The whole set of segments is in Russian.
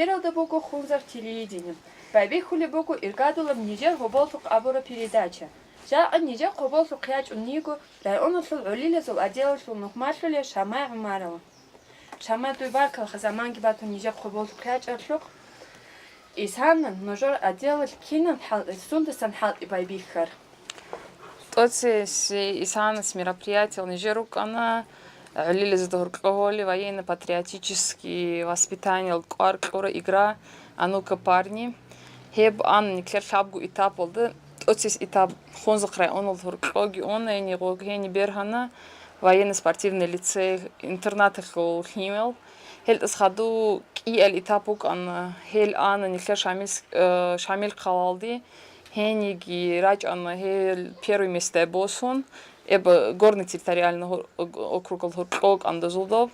Хералда боку хунзар телевидение. Байби хули боку иргадулам нижер хоболтук абора передача. Жа нижер хоболтук хяч унниго района сул улиле сул отдел сул нухмашле шамай умарова. Шамай туйбаркал хазаманги бату нижер хоболтук хяч аршлук. Исанна ножор отдел кинан хал сундасан хал и байбихар. Тоци Исана с мероприятия Нижерук, она Лили Задурковоли, военно-патриотические воспитания, Куара игра, Анука парни. Хеб Ан Никлер Шабгу этап oldu. Тоцис этап Хонзакрай, он Луркоги, он и Нигогени Берхана, военно-спортивный лицей, интернатах Химел. Хель сходу и этапук ан Хель Ан Никлер Шамиль Калалди. Хениги рач анна хел первое место босон, эб горный территориальный округ Лурког андазулдов.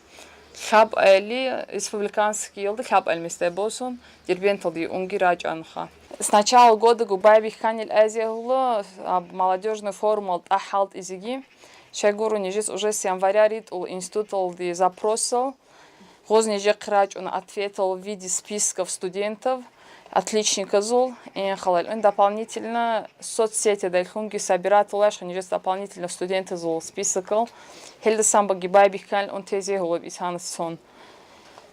Хаб эли республиканский елды хаб эль место босон, дербенталди унги рач анха. С начала года Губайби ханил азиахло молодежный форум от ахалт изиги. Шагуру нижес уже с января рит у института ди запросил. Гознижек рач он ответил в виде списков студентов. Отличника зул и халаль. Он дополнительно соцсети дальхунги собирает лаш, они же дополнительно студенты зул списокал. Хельда самба гибайбих каль он тезе голуб исанас сон.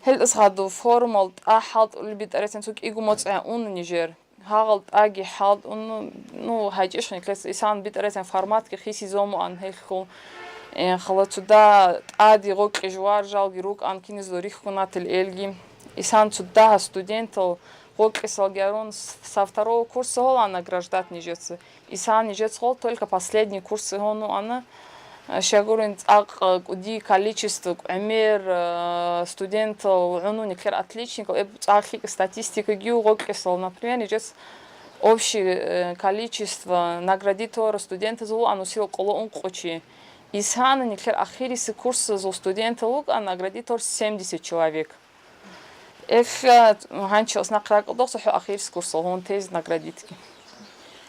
Хельда сгаду формал ахалт улбит аресенцук игумоц он нижер. Хагалт аги халт он ну хайчиш никлес исан бит аресен формат ки хиси зому ан хелху. Халат сюда ади рок жуар жалги рук анкинез дорих кунател элги. Исан сюда студентов Герон со второго курса она награждает нижется. И сам нижец хол только последний курс она шагурин уди количество эмер студентов ну никер отличников статистика гю гокесол например нижец общее количество наградитора студентов зул анусил коло он кочи. И сам никер ахирис курса зул студентов лук а наградитор 70 человек. Ханчос накрак удохсо ахирс курс он тез наградитки.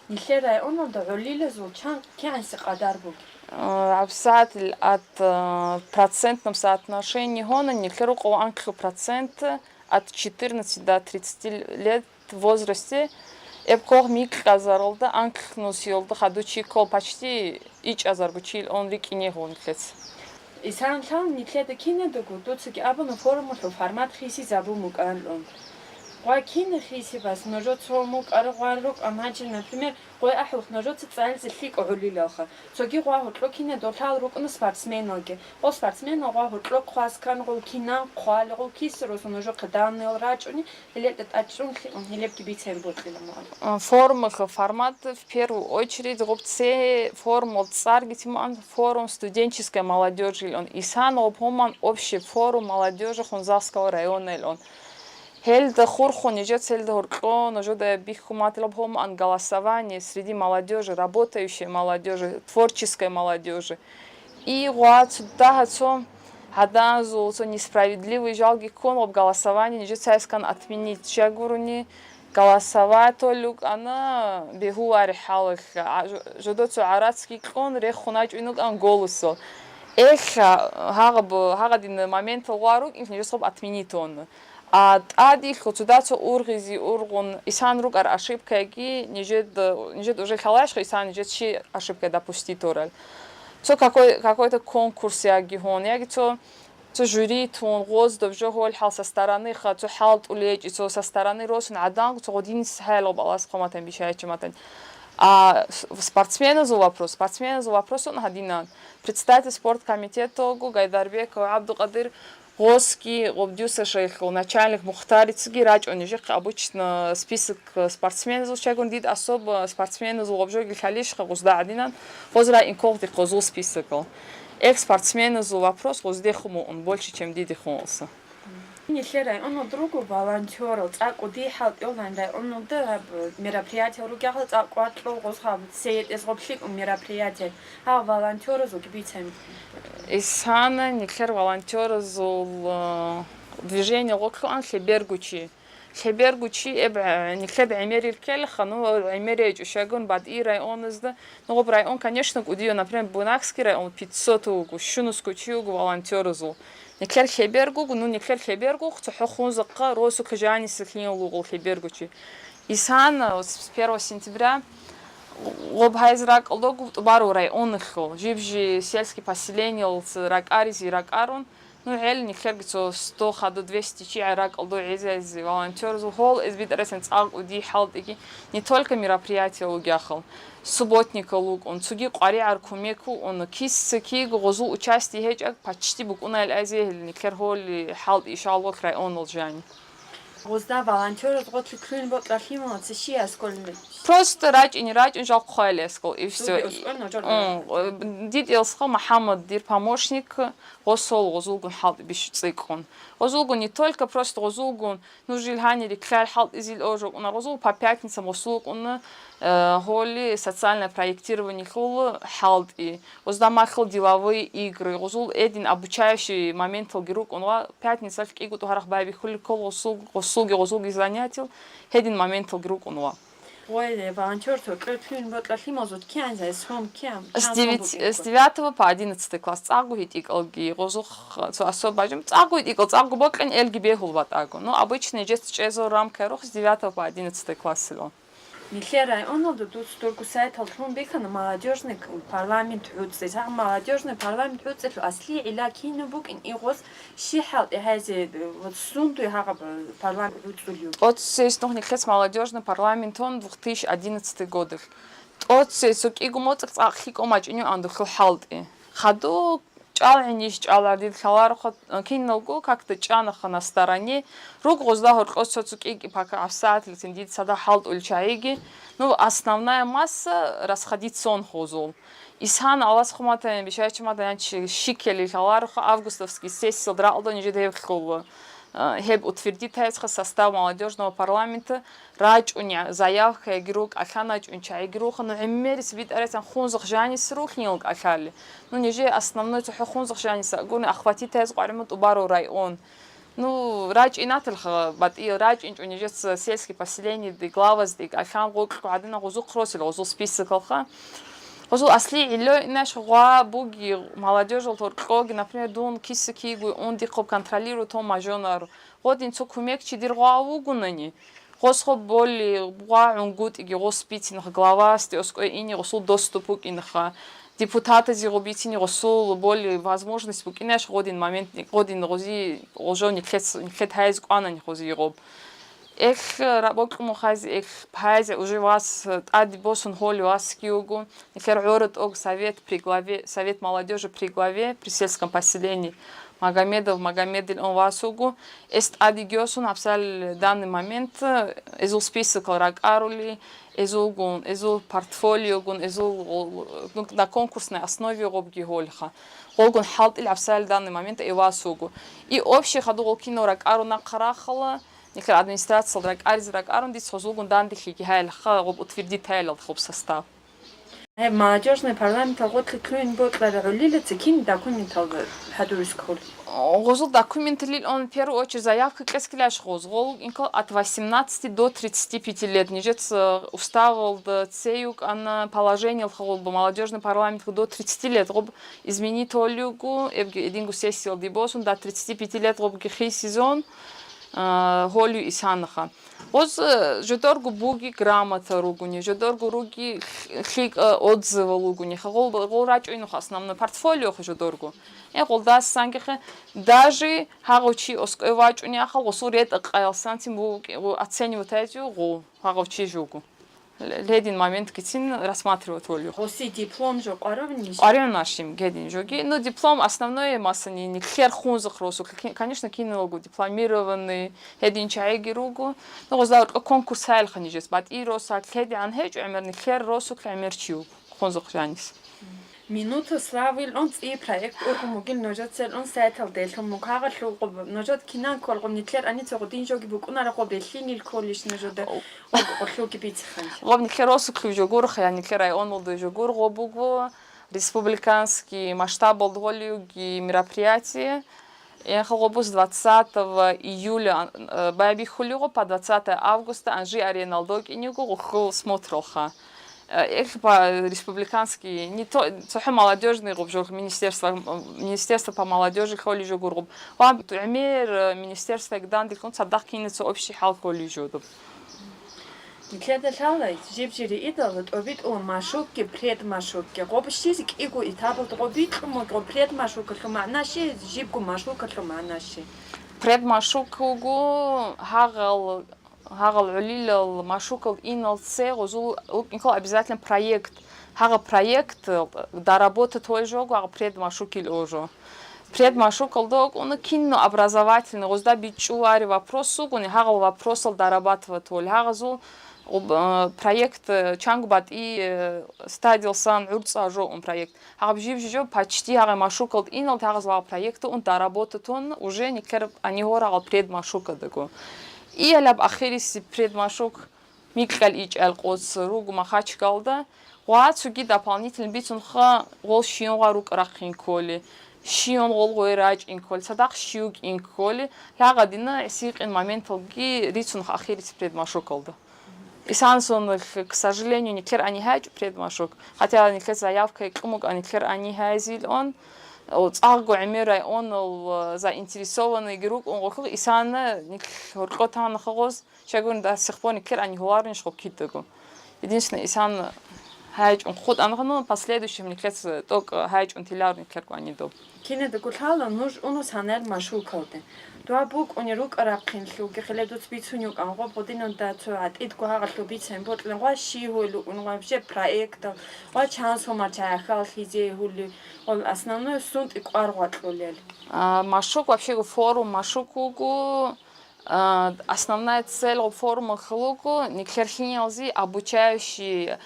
Нихерай он долиле зулчан кянси кадар буг. Обязательно от процентном соотношении гона нихеру анкх процент от 14 до 30 лет в возрасте эпкох мик казаролда анкх носилда хадучи кол почти ич азарбучил он рикине гонклец. Исан хан никледа кине догу доцки абону форму формат хиси забу муканлон. Гой кине хиси бас ножот сомук аргварук амачил например гой ахух ножот цайл злик олилаха. Цоги гой хотло кине дотал рук на спортсменоге. О спортсмен гой хотло хваскан гол кинан хвал гол кисрос ножот каданел рачуни илет ачун хилеп кибицем ботлилама. Форма формат в первую очередь гопце форму царгитиман форум студенческой молодежи он исан обхоман общий форум молодежи Хунзарского района он Хельда хурхон идет хельда хуркон уже да бихуматил обхоман голосование среди молодежи работающей молодежи творческой молодежи и вот да отцом Хаданзу несправедливый жалкий кон об голосовании идет сайскан отменить чагуруни голосовать только она бегуари халых ждут арадский кон рехунать инук ан голосо хагадин момент ларук им не чтобы отменить он ади хотудацо ургизи ургун исан рук ар ошибка ги нежет уже халаш исан нежет чи ошибка допустить орал то какой-то конкурс яги хон яги то жюри тон гоз довжо хол хал со стороны хату халт улеч и со стороны росн адан то один схал балас коматен бишаич матен спортсмены за вопрос он hadina председатель спорткомитета Гайдарбек Абдукадыр Госки обдюса шейх начальник Мухтарицги рач он же обычно список спортсменов за чего дид особо спортсмены за обжоги халиш гузда адинан хозра инкогти козул список спортсмены за вопрос гоздехому он больше чем диди хонса. Нихерай он другу волонтёр так уди халт онлайн он да мероприятие ругахал так кватло госхаб сеет из общих мероприятий волонтёры за гибицем Исана нихер волонтёры за движение локлан хебергучи нихер бимери الكل خانو عمري شاغون بعد اي район изда но район конечно удио например Бунакский район 500 шунус кучу волонтёры зу Неклер хебергу, ну неклер хебергу, хохунзака, росу кажани сахлин лугул хебергучи. Исан с 1 сентября лобхайзрак логу бару район хо. Живжи сельский поселение рак арис и рак арун. Ну хел неклер гцо 100 хаду 200 чи рак алду из волонтер хол из битресен цаг уди халдики не только мероприятия лугяхал. Субботника луг он цуги qaри аркумеку он киссики гозу участие хеж почти букунал азе неклер хол халд иншаллах район олжани. Гозда волонтер вот клюн вот лахима цши аскольми. Просто рач и не рач, он жалко хайлескал, и все. Дид Илсха Мохаммад, дир помощник, госол, гозулгун халт биш цикон. Гозулгун не только просто гозулгун, ну жилхани рекляль халт изил ожог, он гозул по пятницам госулг, он холи социальное проектирование хул халт и гоздамахл деловые игры, гозул один обучающий момент герук, он пятница к игу тухарах байби хули кол госулги занятил, один момент герук он Ой, волонтер, то клюн вот лахима зут кянза, схом кям. С 9 по 11 класс цагует икалги, розух, особо цагует икал, цагу бокен ЛГБ хулват агу. Ну, обычный жест чезо рамка рух с 9 по 11 класс село. Михлера, он надо тут столько сайт алхун бекана молодежный парламент худсы. Сам молодежный парламент худсы асли иля кинобук ин игос шихал и хазе вот сунду и хага парламент худсы. Вот есть noch nicht jetzt молодежный парламент он 2011 годах. Вот есть игу моцак ахик омач иню анду халд. Хаду ჭალენиш ჭალარდით ხალარხო კინოგო как-то ჭანახა на стороне рук гозда хосоцу кики пока авсатль сидит сада халт ульчаиги ну основная масса расходится он хозул исан алас хуматен бишачмадан шикели халархо августовский сессия дралдо ниже девхол хеб утвердит состав молодежного парламента рач уня заявка игрук аханач унча игруха но эммерис вид аресан хунзах жанис рухнилг ахали ну ниже основной то хунзах жанис гуни охватит тез qarimut убару район ну рач инатл бат и рач инч ниже сельские поселения ди главаз ди ахан гук адина гузу кросил гузу список алха гузу асли ило наш гуа буги молодежь толкоги например дун кисики гу он ди коп контролирует то мажонар годин цо кумек чидир гуа угунани госхо боли гуа унгут иги госпитин глава стёско ини госул доступу инха депутаты зиробитини госул боли возможность букинаш годин момент годин гози ожони хет хайз гуанани гози роб Эх, рабок мухаз, эх, пазе уже вас ади босон холи вас киугу. Нехер город ог совет при главе, совет молодежи при главе при сельском поселении Магомедов, Магомедин он вас угу. Эст ади гёсун абсал данный момент эзул список рак арули, эзул гун, эзул портфолио гун, эзул на конкурсной основе робги гольха. Голгун халт или абсал данный момент и вас угу. И общий ходу голкино рак ару на карахала. Некоторые администрации рак арз рак арундис хозулгун дандихи хайлха роб утвердит хайл хоб состав. Молодежный парламент алгот клюн бот ларулили цикин документал хадурскол. Гозул документали он в первую очередь заявка кескляш гозгол инко от 18 до 35 лет. Нижец уставил цеюк на положение в молодежный парламент до 30 лет. Роб изменить олюгу эдингу сессию дибосун до 35 лет роб гихи сезон. Холю исанаха. Оз жодоргу буги грамота ругуни, жодоргу руги хик отзывы лугуни. Гол рачуину основной портфолио жодоргу. Голдас сангихе даже хагочи оскевачуни ахал госурет акайлсантим буги оценивать эти гол хагочи жугу. Ледин момент китин рассматривать волю. Хоси диплом жок аравниш. Арен нашим гедин жоги. Но диплом основной масса не хер хунзах росу. Конечно, кинологу дипломированный гедин чайги ругу. Но гозар конкурс хайл ханижес. Бат и роса хеди ан хеж амер хер росу кламерчу хунзах жанис. Минута славы он и проект ургумогил ножат сел он сайтал дэлхэм мукагал луг ножат кинан колгом нитлер ани цогдин жоги букунара го бэлхинил колиш ножод орлуги бицхан. Гоб нитлер росу клюжогур хаяни клерай он молдо жогур гобуго республиканский масштаб болдголюги мероприятия. Я с 20 июля Байби Хулиго по 20 августа Анжи Ареналдог и Нюгу смотрелха. Их по республиканский, не то, цохи молодежный губ, министерство по молодежи холи жо гургуб. Вам амер министерство гдан дикон садах кинется общий хал холи жо дуб. Никледа шалай, жибжири идалот, обид о машукки, предмашукки. Гобштизик игу и табл обид го предмашукка хманаши, жибгу машукка хманаши. Предмашукку хагал улил машукал инал це гозул инкол обязательно проект. Хага проект доработать той жогу, а предмашукил ожо. Предмашукал дог, он кино образовательный, гозда бичуари вопрос сугуни, хага вопросал дорабатывать толь. Хага зул проект чангбат и стадился урца жо он проект. Хага бжибжо почти хага машукал инал хага зла проект он доработать он уже не кер они гора предмашука дego. И алаб ахирис предмашук микал ич алқос руг махачкалда. Ва цуги дополнительный битун ха гол шион рук рахин коли. Шион гол гойрач ин коли. Садах шиуг ин коли. Лага дина сик ин моменталги рицун ахирис предмашукалда. И сансон, к сожалению, никер они хайч предмашук. Хотя никер заявка и кумук, а никер они хайзил он. Вот арго амирай он заинтересованный игрок он гохо исана ник хоркотан хогоз шагун да сихпони кер они хуарин шокитego. Единственное исан хайч он ход анхано последующим никлес ток хайч он тилар никер они до. Кине да гулхала нуж уно санер машукалде. Дуа бук он рук аракин луг хеледут бицунюк анго бодин он да цуат ит гуагал бицен ботлен ва шиулу он вообще проект ва шанс хомача хал хизе хули он основной сунт и кварготлулел. Машук вообще форум машукугу основная цель форума хлугу никерхинялзи обучающий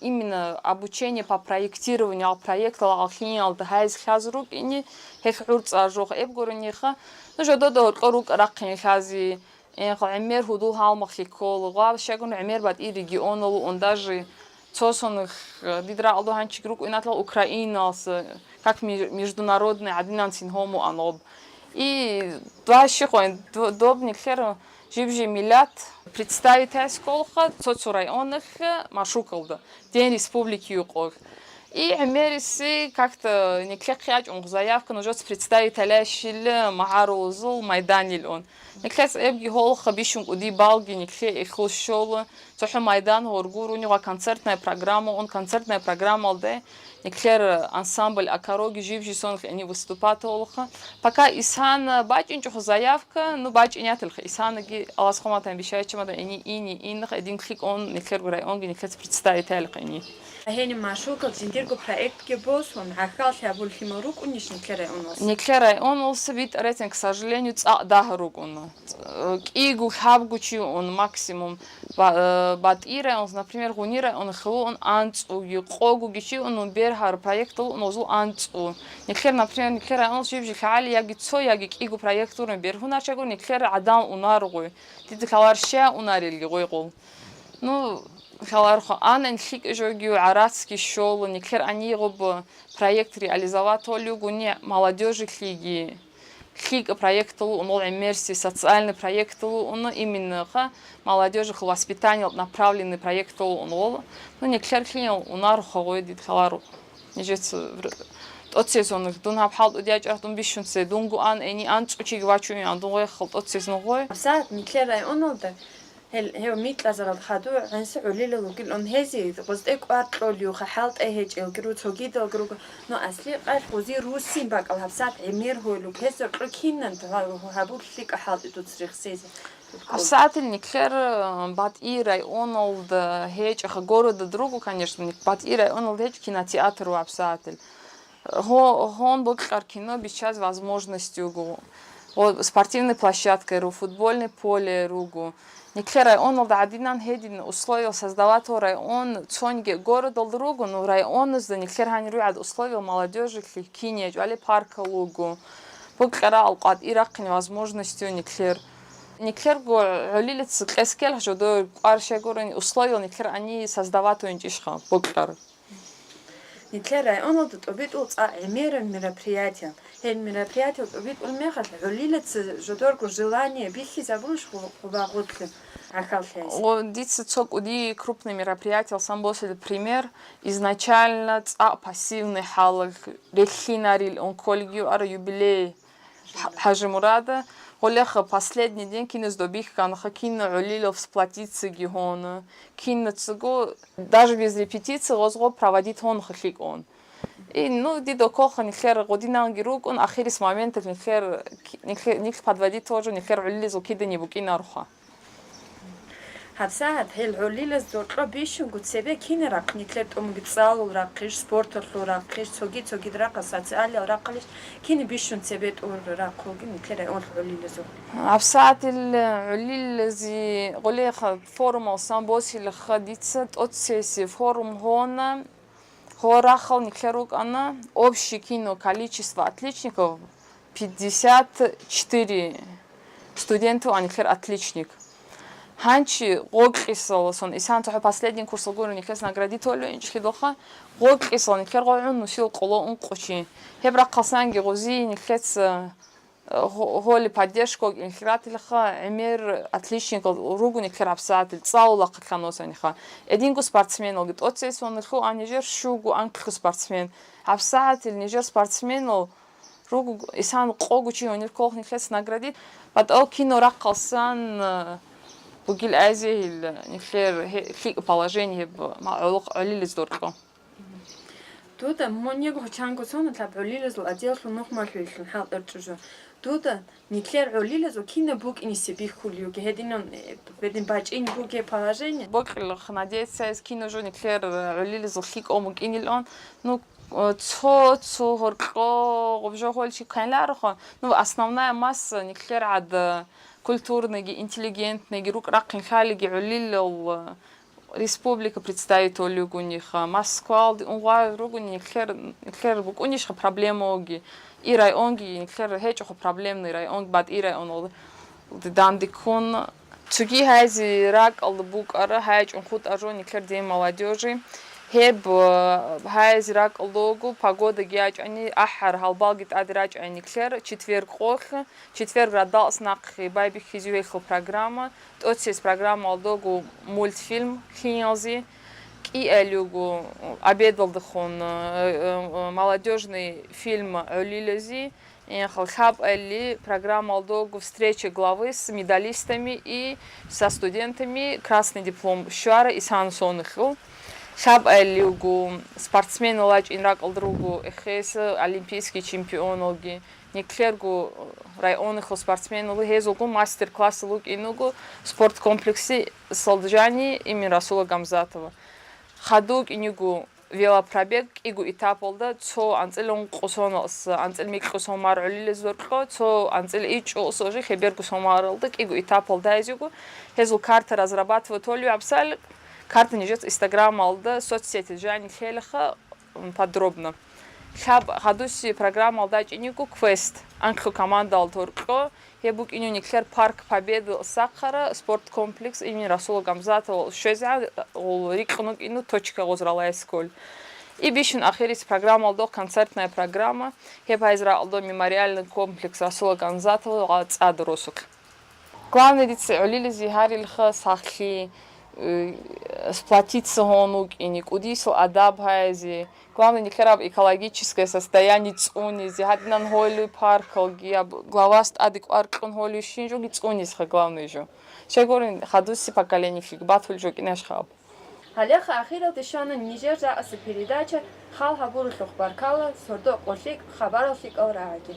именно обучение по проектированию проекта алхинял да хайз хазрук ини хехурц ажох эбгорниха жодо рук ракин хази амер худу халмахикол ва шагун амер бад и регионал он даже цосонных дидра алдоханчик рук инатла Украина как международный адинансин хому аноб. И два шихоин добник хер живжи миллят представитель школха цоцу районных машукалда день республики юкор. И америси как-то не клякять он заявка нужно представителя шил маарузул майданил он. Никлес эбги хол хабишун уди балги никле ихл шола цоху майдан хоргуру у него концертная программа он концертная программа алде никлер ансамбль акароги живжи сон они выступают олха пока исан бачинчу заявка ну бачинятылха исанаги аласхоматан бишаячмада ини один клик он никлер район никлес представитель они هني معشوقة زنديركو проект كبوس ومعكال حابول химорук униш никлерай онос. Никлерай онос вид рейтинг, к сожалению, дахарук он. Игу хабгучи он максимум батирай он, например, гунирай он хлу он анцу юқогу гичи он берхар проект он озу анцу. Никлер, например, никлерай он живжи хали яги цо яги игу проект он берхуна чагу никлер адам унаргой. Тиди халарша унарилги гойгол. Ну халархо анен хик жогю аратский шоу никлер они роб проект реализовать олюгуни молодежи хиги хиг проект он иммерсии социальный проект он именно молодежи воспитание направленный проект он ну никлер хин унархо гойдит халару нижец от сезонных дунап хал удяч артун бишунсе дунгу ан эни анчучи гвачу ан дунгой хал от сезонгой абсат никлер он олда هل ميتلا زرال خادو عنس عليل لوكل أن هذي قصد إقارت لوليو خحالت أهج الجرو تجيد الجرو نو أصلي قال خوزي روسين باك على حساب عمير هو لوك هذا ركين أنت هابول فيك حالت تتصرخ سيز ساعات النكلر بعد إيراي أونولد هيج خجورو دروجو конечно بعد إيراي أونولد هيج кинотеатр وابساتل هون بقى кино сейчас возможностью спортивной площадкой футбольное поле ругу Никлер район дадинан хедин условия создавать район цонге город другу, но район из никлер ханирует условия молодежи кинеж, али парка лугу. Букара алкад Ирак невозможностью никлер. Никлер го улилец эскел жодо аршегорен условия никлер они создавать уинчишха. Букар. Никлер район тут обид от мероприятия. Мероприятие обид улмехат улилец жодорку желание бихи забуш хубагутли. Дится цок уди крупные мероприятия, сам босс пример. Изначально пассивный халк, рехинарил, он колгию ара юбилей Хажимурада. Олеха последний день кинес добих канаха кино улилов сплотиться гихона. Кино цего даже без репетиции возго проводить он хлик он. И ну дидо коха нихер година гирук он ахирис момент нихер подводить тоже нихер улилизу кида не букина руха. هبساعد هالعليلة زورقة بيشون قد سبيه كين راق نتلت قد صالو راقيش سبورت راقيش توجي راقة ساتسالي راقليش كين بيشون سبيت راقو نتلت العليلة زور هبساعد العليلة زي قولي فورم سامبوسي اللي خديتها تأتسيسي فورم هون هو راخل نتلروك أنا общее кино количество отличников 54 студентов, а нихер отличник. Ханчи гогисол сон исан то последний курс гуру нихес наградит оло инчхи доха гогисол нихер гоун нусил коло он кочи хебра касанги гози нихес холи поддержку инхратилха эмер отличник ругу нихер абсатил цаула кханоса ниха эдингу спортсмен олгит отсес он ху анижер шугу анкх спортсмен абсатил нижер спортсмен ругу исан когучи он кох нихес наградит бад о кино рақалсан Бугил Азия нихер хик положение малок алилис дорко. Тут монего чангу сон тлаб алилис отдел нох малхилн хал эрчужу. Тут нихер алилис кино бук инисибих хулю гединон бедин бач ин буке положение. Бокл надеется с кино же нихер алилис хик омук инилон. Ну цо хорко обжохольчи канлархо. Ну основная масса нихер ад культурный, интеллигентный, рук ракин халиги улил республика представит олюгу них Москва, он ругу нихер бук унишха проблемоги и районги нихер хечохо проблемный район бад и район дандикон чуги хази рак албук ара хач он худ ажо нихер день молодежи هب هاي زراق اللوجو погода гяч они ахар халбалгит адрач они клер четверг хох четверг радал снак байби хизюехл программа тотсис программа алдогу мультфильм хинялзи и элюгу обедал дхон молодежный фильм Лилези и халхаб элли программа алдогу встреча главы с медалистами и со студентами красный диплом шуара и сансонхил Шаб элюгу спортсмен лач инрак алдругу эхес олимпийский чемпион олги неклергу районных спортсмен олги хезугу мастер-класс лук инугу спорт комплексе Солджани имени Расула Гамзатова хадук инугу велопробег игу этап олда цо анцелон қосонос анцел микросомар улилес дорқо цо анцел ичо сожи хебергу сомарылдык игу этап олда изюгу хезул карта разрабатывает олю абсал Карта нижет Инстаграм алды, соцсети жани хелиха подробно. Хаб хадуси программа алдач инюку квест. Анху команда алторко. Хебук иню никлер парк Победы Сахара, спорткомплекс имени Расула Гамзатова. Шезя ол рикнук ину точка озралая сколь. И бишин ахирис программа алдо концертная программа. Хеба изра алдо мемориальный комплекс Расула Гамзатова адросук. Главное дицы улили зихарилха сахли сплотиться гонук и никудису адабхайзи. Главное не хераб экологическое состояние цуни. Зихадинан холю паркал гиаб главаст адик аркон холю шинжу гицунис ха главное жо. Шегорин хадуси поколение фиг батуль жо кинаш хаб. Халеха ахира дешана Нижер за передача хал хабур лохбаркала сордо qollik xabar oldik avraagi.